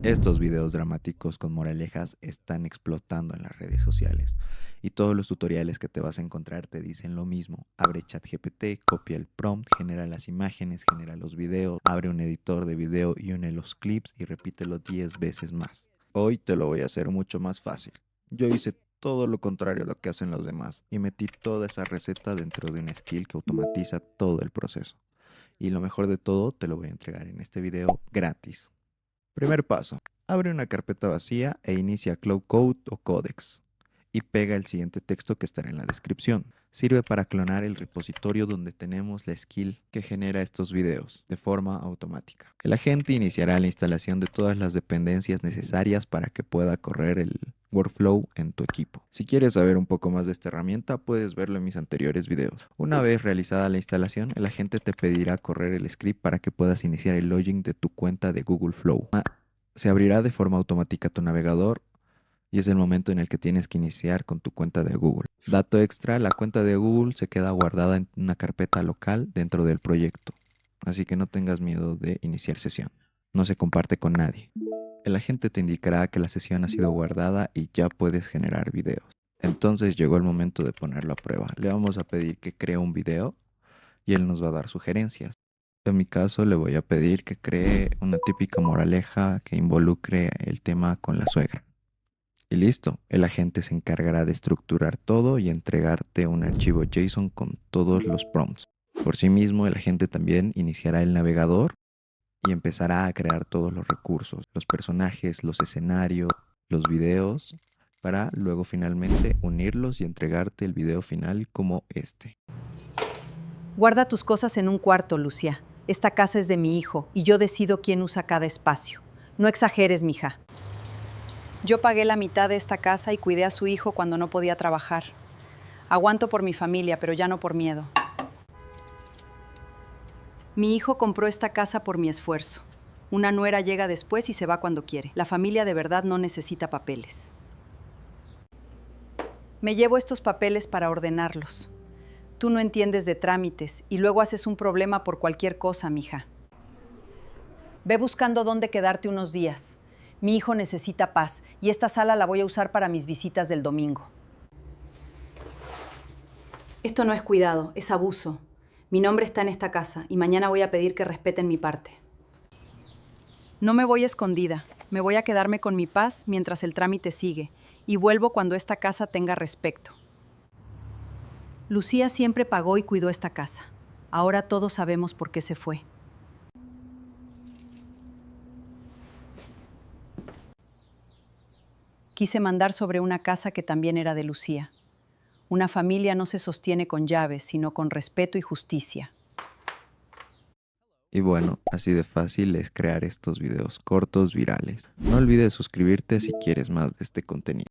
Estos videos dramáticos con moralejas están explotando en las redes sociales y todos los tutoriales que te vas a encontrar te dicen lo mismo. Abre ChatGPT, copia el prompt, genera las imágenes, genera los videos, abre un editor de video y une los clips y repítelo 10 veces más. Hoy te lo voy a hacer mucho más fácil. Yo hice todo lo contrario a lo que hacen los demás y metí toda esa receta dentro de una skill que automatiza todo el proceso. Y lo mejor de todo te lo voy a entregar en este video gratis. Primer paso, abre una carpeta vacía e inicia Cloud Code o Codex y pega el siguiente texto que estará en la descripción. Sirve para clonar el repositorio donde tenemos la skill que genera estos videos de forma automática. El agente iniciará la instalación de todas las dependencias necesarias para que pueda correr el workflow en tu equipo. Si quieres saber un poco más de esta herramienta, puedes verlo en mis anteriores videos. Una vez realizada la instalación, el agente te pedirá correr el script para que puedas iniciar el login de tu cuenta de Google Flow. Se abrirá de forma automática tu navegador y es el momento en el que tienes que iniciar con tu cuenta de Google. Dato extra, la cuenta de Google se queda guardada en una carpeta local dentro del proyecto, así que no tengas miedo de iniciar sesión. No se comparte con nadie. El agente te indicará que la sesión ha sido guardada y ya puedes generar videos. Entonces llegó el momento de ponerlo a prueba. Le vamos a pedir que cree un video y él nos va a dar sugerencias. En mi caso le voy a pedir que cree una típica moraleja que involucre el tema con la suegra. Y listo, el agente se encargará de estructurar todo y entregarte un archivo JSON con todos los prompts. Por sí mismo, el agente también iniciará el navegador y empezará a crear todos los recursos, los personajes, los escenarios, los videos, para luego finalmente unirlos y entregarte el video final como este. Guarda tus cosas en un cuarto, Lucia. Esta casa es de mi hijo y yo decido quién usa cada espacio. No exageres, mija. Yo pagué la mitad de esta casa y cuidé a su hijo cuando no podía trabajar. Aguanto por mi familia, pero ya no por miedo. Mi hijo compró esta casa por mi esfuerzo. Una nuera llega después y se va cuando quiere. La familia de verdad no necesita papeles. Me llevo estos papeles para ordenarlos. Tú no entiendes de trámites y luego haces un problema por cualquier cosa, mija. Ve buscando dónde quedarte unos días. Mi hijo necesita paz y esta sala la voy a usar para mis visitas del domingo. Esto no es cuidado, es abuso. Mi nombre está en esta casa y mañana voy a pedir que respeten mi parte. No me voy escondida. Me voy a quedarme con mi paz mientras el trámite sigue y vuelvo cuando esta casa tenga respeto. Lucía siempre pagó y cuidó esta casa. Ahora todos sabemos por qué se fue. Quise mandar sobre una casa que también era de Lucía. Una familia no se sostiene con llaves, sino con respeto y justicia. Y bueno, así de fácil es crear estos videos cortos virales. No olvides suscribirte si quieres más de este contenido.